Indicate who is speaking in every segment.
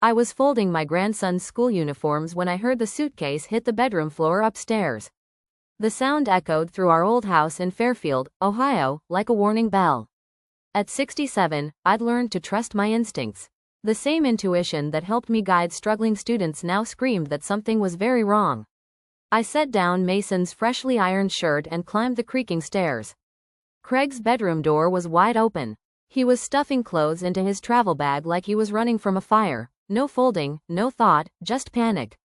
Speaker 1: I was folding my grandson's school uniforms when I heard the suitcase hit the bedroom floor upstairs. The sound echoed through our old house in Fairfield, Ohio, like a warning bell. At 67, I'd learned to trust my instincts. The same intuition that helped me guide struggling students now screamed that something was very wrong. I set down Mason's freshly ironed shirt and climbed the creaking stairs. Craig's bedroom door was wide open. He was stuffing clothes into his travel bag like he was running from a fire. No folding, no thought, just panic.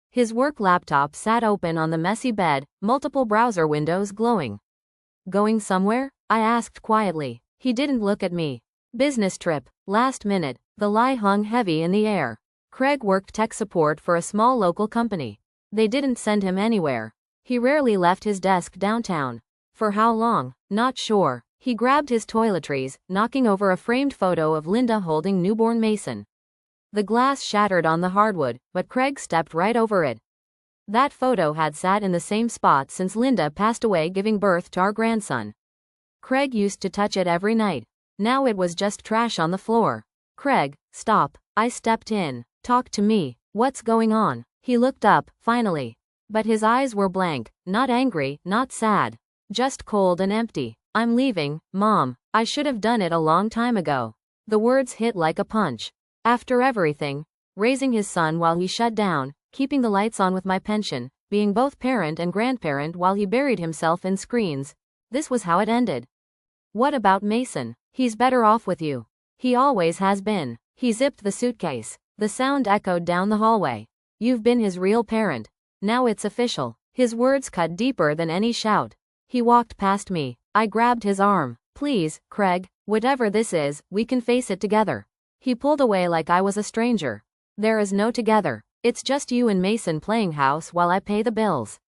Speaker 1: His work laptop sat open on the messy bed, multiple browser windows glowing. Going somewhere? I asked quietly. He didn't look at me. Business trip. Last minute. The lie hung heavy in the air. Craig worked tech support for a small local company. They didn't send him anywhere. He rarely left his desk downtown. For how long? Not sure. He grabbed his toiletries, knocking over a framed photo of Linda holding newborn Mason. The glass shattered on the hardwood, but Craig stepped right over it. That photo had sat in the same spot since Linda passed away giving birth to our grandson. Craig used to touch it every night. Now it was just trash on the floor. Craig, stop. I stepped in. Talk to me. What's going on? He looked up, finally. But his eyes were blank, not angry, not sad. Just cold and empty. I'm leaving, Mom. I should have done it a long time ago. The words hit like a punch. After everything, raising his son while he shut down, keeping the lights on with my pension, being both parent and grandparent while he buried himself in screens, this was how it ended. What about Mason? He's better off with you. He always has been. He zipped the suitcase. The sound echoed down the hallway. You've been his real parent. Now it's official. His words cut deeper than any shout. He walked past me. I grabbed his arm. Please, Craig, whatever this is, we can face it together. He pulled away like I was a stranger. There is no together. It's just you and Mason playing house while I pay the bills.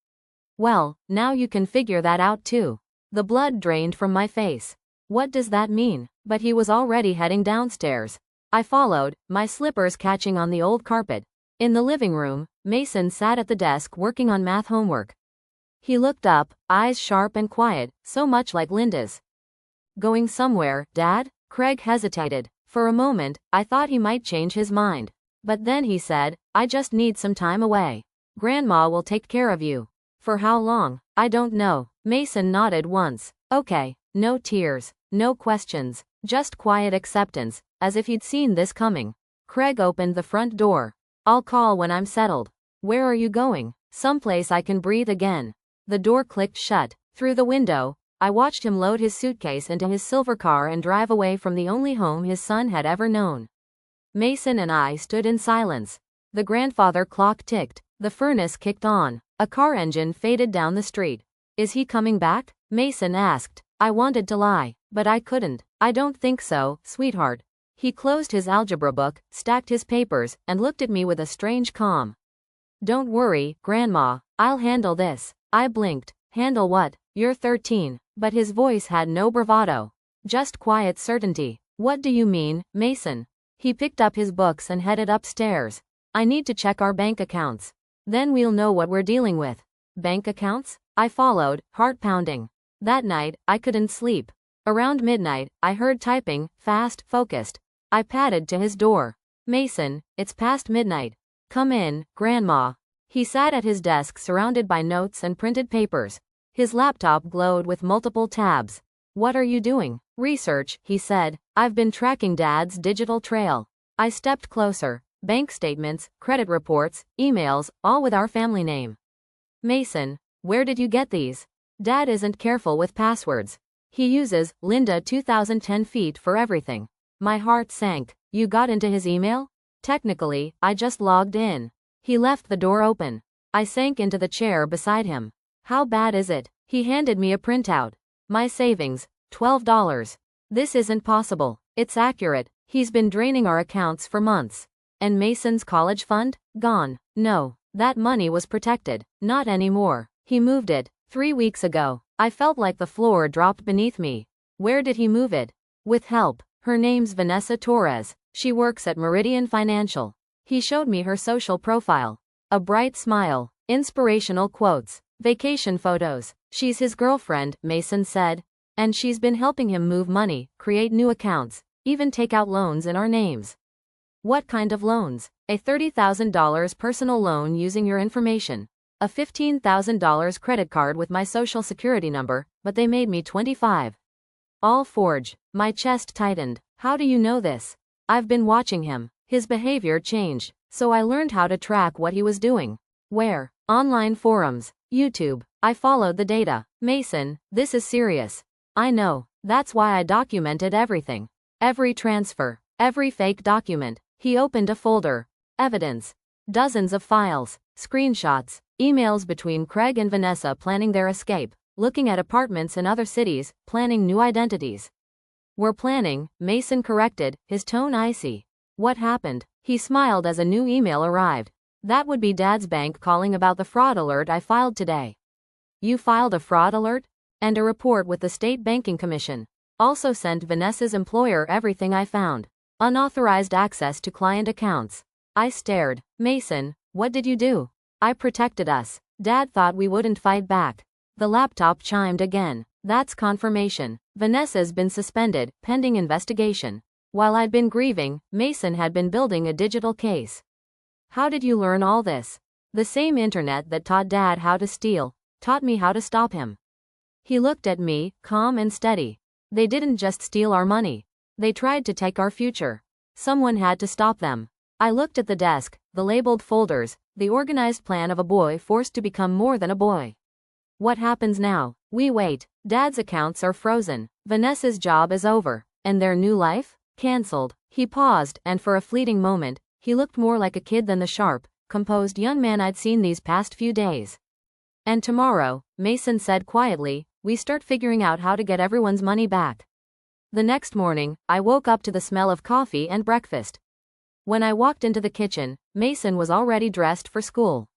Speaker 1: Well, now you can figure that out too. The blood drained from my face. What does that mean? But he was already heading downstairs. I followed, my slippers catching on the old carpet. In the living room, Mason sat at the desk working on math homework. He looked up, eyes sharp and quiet, so much like Linda's. Going somewhere, Dad? Craig hesitated. For a moment, I thought he might change his mind. But then he said, I just need some time away. Grandma will take care of you. For how long? I don't know. Mason nodded once. Okay. No tears. No questions. Just quiet acceptance, as if he'd seen this coming. Craig opened the front door. I'll call when I'm settled. Where are you going? Someplace I can breathe again. The door clicked shut. Through the window, I watched him load his suitcase into his silver car and drive away from the only home his son had ever known. Mason and I stood in silence. The grandfather clock ticked. The furnace kicked on. A car engine faded down the street. Is he coming back? Mason asked. I wanted to lie, but I couldn't. I don't think so, sweetheart. He closed his algebra book, stacked his papers, and looked at me with a strange calm. Don't worry, Grandma. I'll handle this. I blinked. Handle what? You're 13. But his voice had no bravado. Just quiet certainty. What do you mean, Mason? He picked up his books and headed upstairs. I need to check our bank accounts. Then we'll know what we're dealing with. Bank accounts? I followed, heart pounding. That night, I couldn't sleep. Around midnight, I heard typing, fast, focused. I padded to his door. Mason, it's past midnight. Come in, Grandma. He sat at his desk surrounded by notes and printed papers. His laptop glowed with multiple tabs. What are you doing? Research, he said. I've been tracking Dad's digital trail. I stepped closer. Bank statements, credit reports, emails, all with our family name. Mason, where did you get these? Dad isn't careful with passwords. He uses Linda 2010 feet for everything. My heart sank. You got into his email? Technically, I just logged in. He left the door open. I sank into the chair beside him. How bad is it? He handed me a printout. My savings, $12. This isn't possible. It's accurate. He's been draining our accounts for months. And Mason's college fund? Gone. No, that money was protected. Not anymore. He moved it 3 weeks ago. I felt like the floor dropped beneath me. Where did he move it? With help. Her name's Vanessa Torres. She works at Meridian Financial. He showed me her social profile. A bright smile. Inspirational quotes. Vacation photos. She's his girlfriend, Mason said. And she's been helping him move money, create new accounts, even take out loans in our names. What kind of loans? A $30,000 personal loan using your information. A $15,000 credit card with my social security number, but they made me 25. All forged. My chest tightened. How do you know this? I've been watching him. His behavior changed, so I learned how to track what he was doing. Where? Online forums. YouTube. I followed the data. Mason, this is serious. I know. That's why I documented everything. Every transfer. Every fake document. He opened a folder. Evidence. Dozens of files. Screenshots. Emails between Craig and Vanessa planning their escape. Looking at apartments in other cities, planning new identities. We're planning, Mason corrected, his tone icy. What happened? He smiled as a new email arrived. That would be Dad's bank calling about the fraud alert I filed today. You filed a fraud alert? And a report with the State Banking Commission. Also sent Vanessa's employer everything I found. Unauthorized access to client accounts. I stared. Mason, what did you do? I protected us. Dad thought we wouldn't fight back. The laptop chimed again. That's confirmation. Vanessa's been suspended, pending investigation. While I'd been grieving, Mason had been building a digital case. How did you learn all this? The same internet that taught Dad how to steal, taught me how to stop him. He looked at me, calm and steady. They didn't just steal our money. They tried to take our future. Someone had to stop them. I looked at the desk, the labeled folders, the organized plan of a boy forced to become more than a boy. What happens now? We wait. Dad's accounts are frozen. Vanessa's job is over. And their new life? Cancelled. He paused, and for a fleeting moment, he looked more like a kid than the sharp, composed young man I'd seen these past few days. And tomorrow, Mason said quietly, we start figuring out how to get everyone's money back. The next morning, I woke up to the smell of coffee and breakfast. When I walked into the kitchen, Mason was already dressed for school.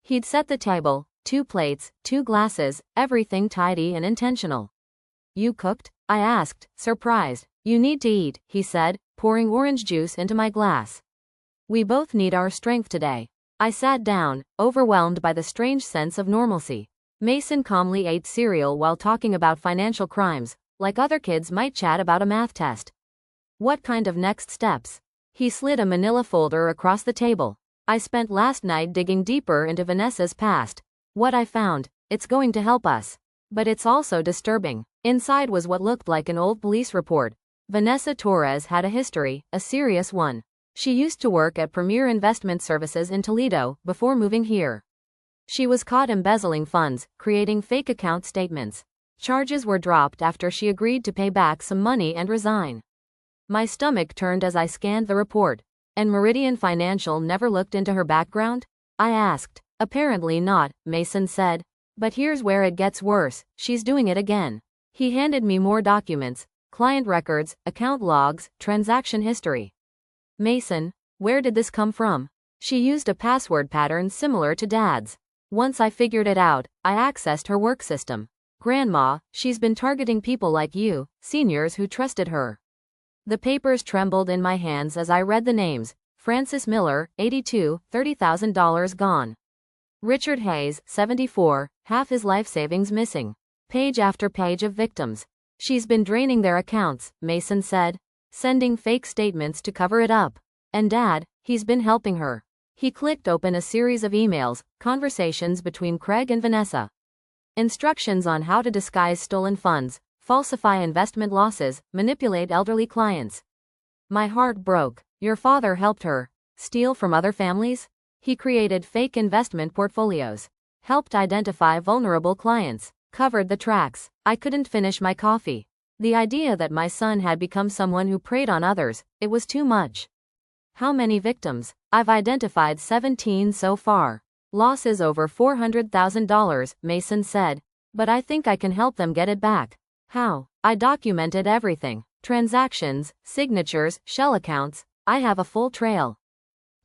Speaker 1: He'd set the table, 2 plates, 2 glasses, everything tidy and intentional. You cooked? I asked, surprised. You need to eat, he said, pouring orange juice into my glass. We both need our strength today. I sat down, overwhelmed by the strange sense of normalcy. Mason calmly ate cereal while talking about financial crimes, like other kids might chat about a math test. What kind of next steps? He slid a manila folder across the table. I spent last night digging deeper into Vanessa's past. What I found, it's going to help us. But it's also disturbing. Inside was what looked like an old police report. Vanessa Torres had a history, a serious one. She used to work at Premier Investment Services in Toledo before moving here. She was caught embezzling funds, creating fake account statements. Charges were dropped after she agreed to pay back some money and resign. My stomach turned as I scanned the report. And Meridian Financial never looked into her background? I asked. Apparently not, Mason said. But here's where it gets worse, she's doing it again. He handed me more documents, client records, account logs, transaction history. Mason, where did this come from? She used a password pattern similar to Dad's. Once I figured it out, I accessed her work system. Grandma, she's been targeting people like you, seniors who trusted her. The papers trembled in my hands as I read the names. Francis Miller, 82, $30,000 gone. Richard Hayes, 74, half his life savings missing. Page after page of victims. She's been draining their accounts, Mason said. Sending fake statements to cover it up. And Dad, he's been helping her. He clicked open a series of emails, conversations between Craig and Vanessa. Instructions on how to disguise stolen funds, falsify investment losses, manipulate elderly clients. My heart broke. Your father helped her. Steal from other families? He created fake investment portfolios. Helped identify vulnerable clients. Covered the tracks. I couldn't finish my coffee. The idea that my son had become someone who preyed on others, it was too much. How many victims? I've identified 17 so far. Losses over $400,000, Mason said. But I think I can help them get it back. How? I documented everything. Transactions, signatures, shell accounts. I have a full trail.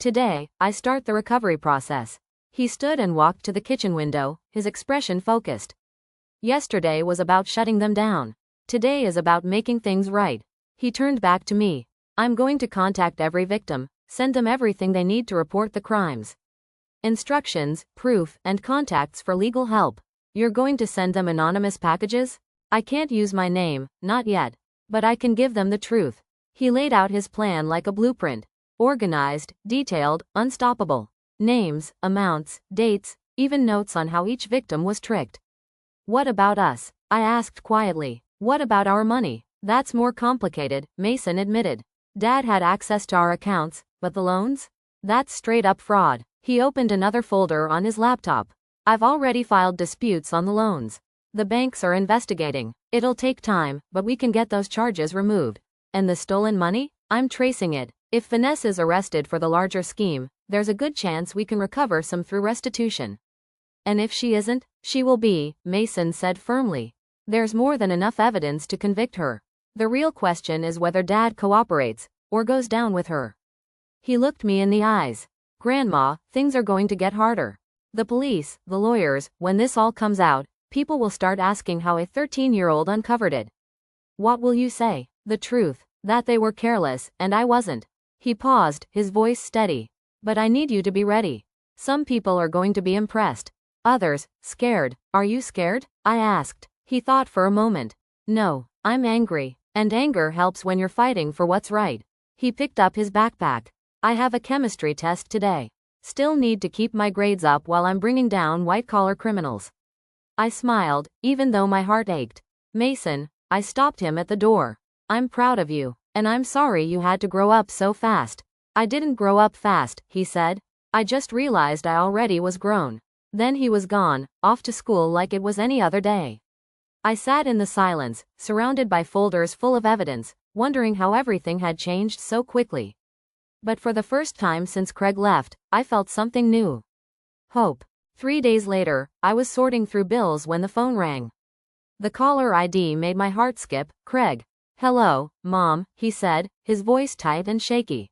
Speaker 1: Today, I start the recovery process. He stood and walked to the kitchen window, his expression focused. Yesterday was about shutting them down. Today is about making things right. He turned back to me. I'm going to contact every victim, send them everything they need to report the crimes. Instructions, proof, and contacts for legal help. You're going to send them anonymous packages? I can't use my name, not yet. But I can give them the truth. He laid out his plan like a blueprint. Organized, detailed, unstoppable. Names, amounts, dates, even notes on how each victim was tricked. What about us? I asked quietly. What about our money? That's more complicated, Mason admitted. Dad had access to our accounts, but the loans? That's straight up fraud. He opened another folder on his laptop. I've already filed disputes on the loans. The banks are investigating. It'll take time, but we can get those charges removed. And the stolen money? I'm tracing it. If Vanessa's arrested for the larger scheme, there's a good chance we can recover some through restitution. And if she isn't, she will be, Mason said firmly. There's more than enough evidence to convict her. The real question is whether Dad cooperates, or goes down with her. He looked me in the eyes. Grandma, things are going to get harder. The police, the lawyers, when this all comes out, people will start asking how a 13-year-old uncovered it. What will you say? The truth, that they were careless, and I wasn't. He paused, his voice steady. But I need you to be ready. Some people are going to be impressed. Others, scared. Are you scared? I asked. He thought for a moment. No, I'm angry. And anger helps when you're fighting for what's right. He picked up his backpack. I have a chemistry test today. Still need to keep my grades up while I'm bringing down white-collar criminals. I smiled, even though my heart ached. Mason, I stopped him at the door. I'm proud of you, and I'm sorry you had to grow up so fast. I didn't grow up fast, he said. I just realized I already was grown. Then he was gone, off to school like it was any other day. I sat in the silence, surrounded by folders full of evidence, wondering how everything had changed so quickly. But for the first time since Craig left, I felt something new. Hope. 3 days later, I was sorting through bills when the phone rang. The caller ID made my heart skip. Craig. Hello, Mom, he said, his voice tight and shaky.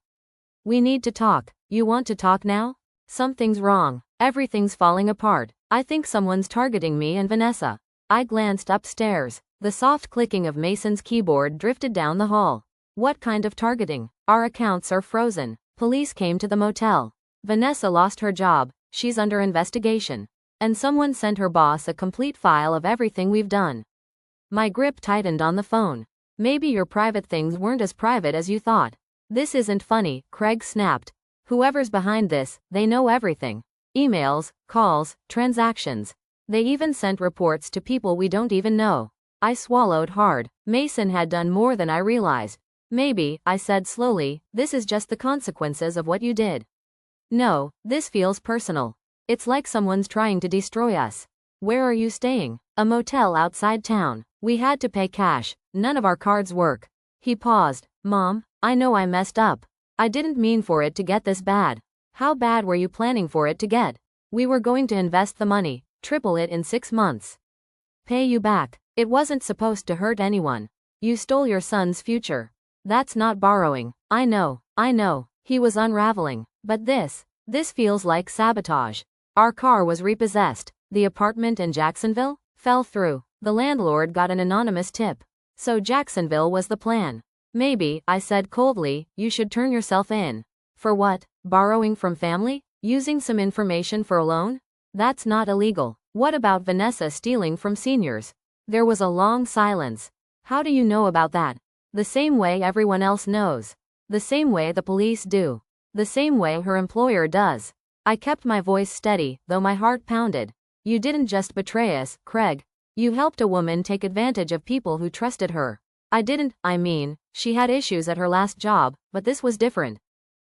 Speaker 1: We need to talk. You want to talk now? Something's wrong. Everything's falling apart. I think someone's targeting me and Vanessa. I glanced upstairs. The soft clicking of Mason's keyboard drifted down the hall. What kind of targeting? Our accounts are frozen. Police came to the motel. Vanessa lost her job. She's under investigation. And someone sent her boss a complete file of everything we've done. My grip tightened on the phone. Maybe your private things weren't as private as you thought. This isn't funny, Craig snapped. Whoever's behind this, they know everything. Emails, calls, transactions. They even sent reports to people we don't even know. I swallowed hard. Mason had done more than I realized. Maybe, I said slowly, this is just the consequences of what you did. No, this feels personal. It's like someone's trying to destroy us. Where are you staying? A motel outside town. We had to pay cash. None of our cards work. He paused. Mom, I know I messed up. I didn't mean for it to get this bad. How bad were you planning for it to get? We were going to invest the money, triple it in 6 months. Pay you back. It wasn't supposed to hurt anyone. You stole your son's future. That's not borrowing. I know. He was unraveling. But this feels like sabotage. Our car was repossessed. The apartment in Jacksonville fell through. The landlord got an anonymous tip. So Jacksonville was the plan. Maybe, I said coldly, you should turn yourself in. For what? Borrowing from family? Using some information for a loan? That's not illegal. What about Vanessa stealing from seniors? There was a long silence. How do you know about that? The same way everyone else knows. The same way the police do. The same way her employer does. I kept my voice steady, though my heart pounded. You didn't just betray us, Craig. You helped a woman take advantage of people who trusted her. I didn't, she had issues at her last job, but this was different.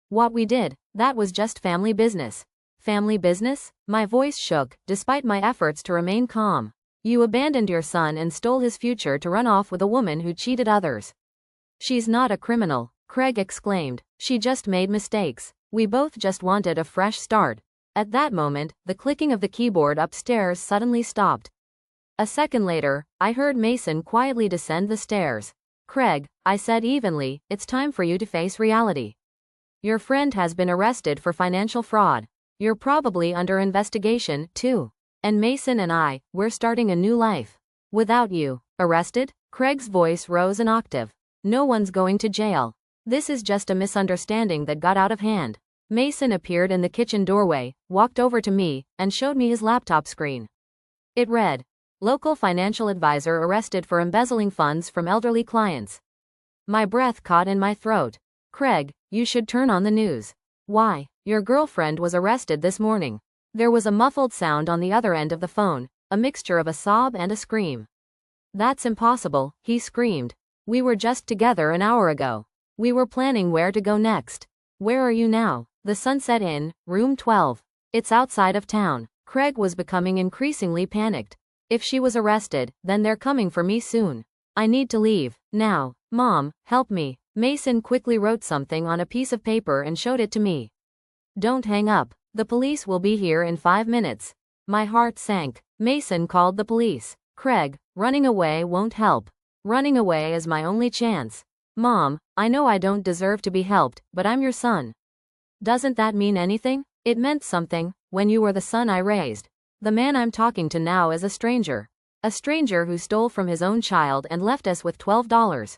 Speaker 1: What we did, that was just family business. Family business? My voice shook, despite my efforts to remain calm. You abandoned your son and stole his future to run off with a woman who cheated others. She's not a criminal, Craig exclaimed. She just made mistakes. We both just wanted a fresh start. At that moment, the clicking of the keyboard upstairs suddenly stopped. A second later, I heard Mason quietly descend the stairs. Craig, I said evenly, it's time for you to face reality. Your friend has been arrested for financial fraud. You're probably under investigation, too. And Mason and we're starting a new life. Without you. Arrested? Craig's voice rose an octave. No one's going to jail. This is just a misunderstanding that got out of hand. Mason appeared in the kitchen doorway, walked over to me, and showed me his laptop screen. It read, Local financial advisor arrested for embezzling funds from elderly clients. My breath caught in my throat. Craig, You should turn on the news. Why? Your girlfriend was arrested this morning. There was a muffled sound on the other end of the phone, a mixture of a sob and a scream. That's impossible, he screamed. We were just together an hour ago. We were planning where to go next. Where are you now? The Sunset Inn, room 12. It's outside of town. Craig was becoming increasingly panicked. If she was arrested, then they're coming for me soon. I need to leave, now. Mom, help me. Mason quickly wrote something on a piece of paper and showed it to me. Don't hang up. The police will be here in 5 minutes. My heart sank. Mason called the police. Craig, running away won't help. Running away is my only chance. Mom, I know I don't deserve to be helped, but I'm your son. Doesn't that mean anything? It meant something, when you were the son I raised. The man I'm talking to now is a stranger. A stranger who stole from his own child and left us with $12.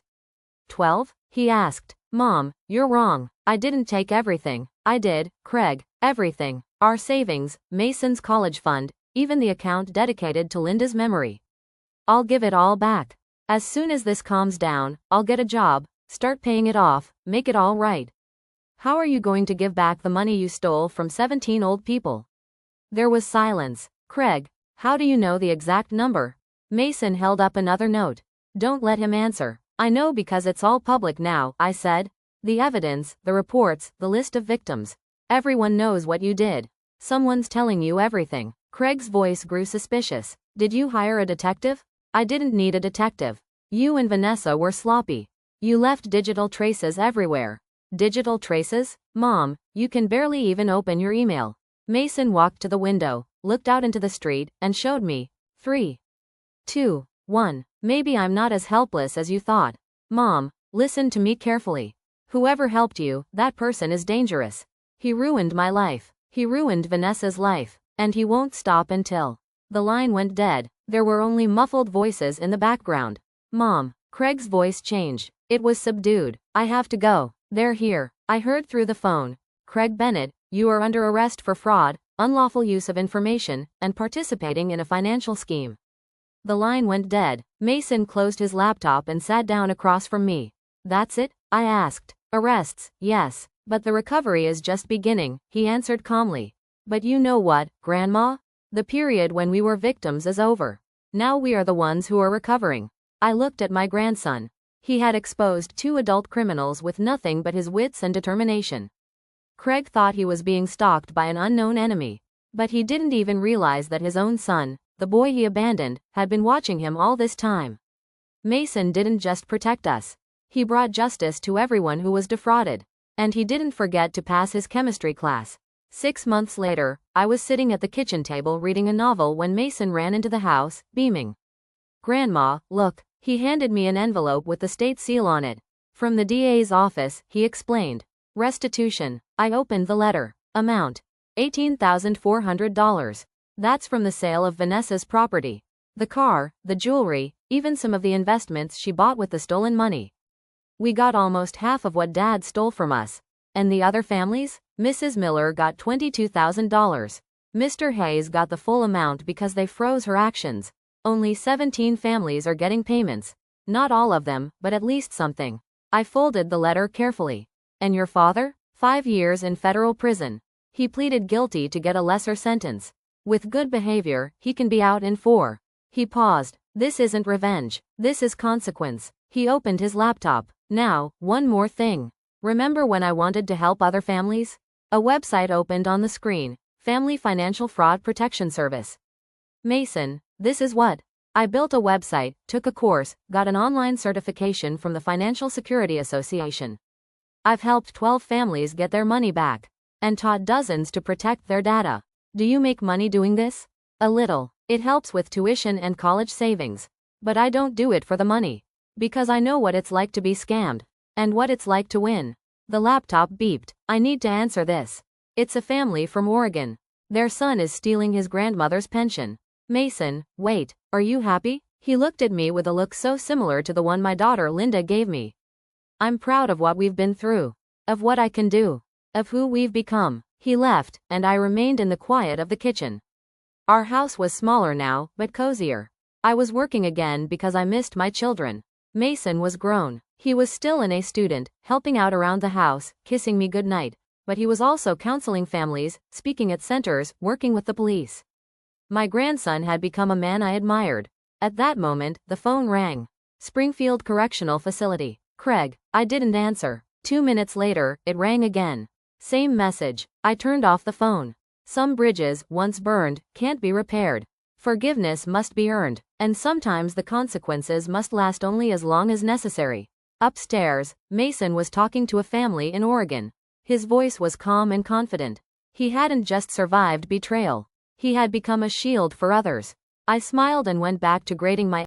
Speaker 1: 12? He asked. Mom, you're wrong. I didn't take everything. I did, Craig, everything. Our savings, Mason's college fund, even the account dedicated to Linda's memory. I'll give it all back. As soon as this calms down, I'll get a job, start paying it off, make it all right. How are you going to give back the money you stole from 17 old people? There was silence. Craig, how do you know the exact number? Mason held up another note. Don't let him answer. I know because it's all public now, I said. The evidence, the reports, the list of victims. Everyone knows what you did. Someone's telling you everything. Craig's voice grew suspicious. Did you hire a detective? I didn't need a detective. You and Vanessa were sloppy. You left digital traces everywhere. Digital traces? Mom, you can barely even open your email. Mason walked to the window, looked out into the street, and showed me. 3, 2, 1. Maybe I'm not as helpless as you thought. Mom, listen to me carefully. Whoever helped you, that person is dangerous. He ruined my life. He ruined Vanessa's life. And he won't stop until. The line went dead. There were only muffled voices in the background. Mom, Craig's voice changed. It was subdued. I have to go. They're here. I heard through the phone. Craig Bennett, you are under arrest for fraud, unlawful use of information, and participating in a financial scheme. The line went dead. Mason closed his laptop and sat down across from me. That's it? I asked. Arrests, yes. But the recovery is just beginning, he answered calmly. But you know what, Grandma? The period when we were victims is over. Now we are the ones who are recovering. I looked at my grandson. He had exposed 2 adult criminals with nothing but his wits and determination. Craig thought he was being stalked by an unknown enemy. But he didn't even realize that his own son, the boy he abandoned, had been watching him all this time. Mason didn't just protect us. He brought justice to everyone who was defrauded. And he didn't forget to pass his chemistry class. 6 months later, I was sitting at the kitchen table reading a novel when Mason ran into the house, beaming. Grandma, look. He handed me an envelope with the state seal on it. From the DA's office, he explained. Restitution. I opened the letter. Amount. $18,400. That's from the sale of Vanessa's property. The car, the jewelry, even some of the investments she bought with the stolen money. We got almost half of what Dad stole from us. And the other families? Mrs. Miller got $22,000. Mr. Hayes got the full amount because they froze her actions. Only 17 families are getting payments. Not all of them, but at least something. I folded the letter carefully. And your father? 5 years in federal prison. He pleaded guilty to get a lesser sentence. With good behavior, he can be out in 4. He paused. This isn't revenge. This is consequence. He opened his laptop. Now, one more thing. Remember when I wanted to help other families? A website opened on the screen. Family Financial Fraud Protection Service. Mason, this is what. I built a website, took a course, got an online certification from the Financial Security Association. I've helped 12 families get their money back. And taught dozens to protect their data. Do you make money doing this? A little. It helps with tuition and college savings. But I don't do it for the money. Because I know what it's like to be scammed. And what it's like to win. The laptop beeped. I need to answer this. It's a family from Oregon. Their son is stealing his grandmother's pension. Mason, wait, are you happy? He looked at me with a look so similar to the one my daughter Linda gave me. I'm proud of what we've been through. Of what I can do. Of who we've become. He left, and I remained in the quiet of the kitchen. Our house was smaller now, but cozier. I was working again because I missed my children. Mason was grown. He was still an A student, helping out around the house, kissing me goodnight. But he was also counseling families, speaking at centers, working with the police. My grandson had become a man I admired. At that moment, the phone rang. Springfield Correctional Facility. Craig. I didn't answer. 2 minutes later, it rang again. Same message. I turned off the phone. Some bridges, once burned, can't be repaired. Forgiveness must be earned, and sometimes the consequences must last only as long as necessary. Upstairs, Mason was talking to a family in Oregon. His voice was calm and confident. He hadn't just survived betrayal. He had become a shield for others. I smiled and went back to grading my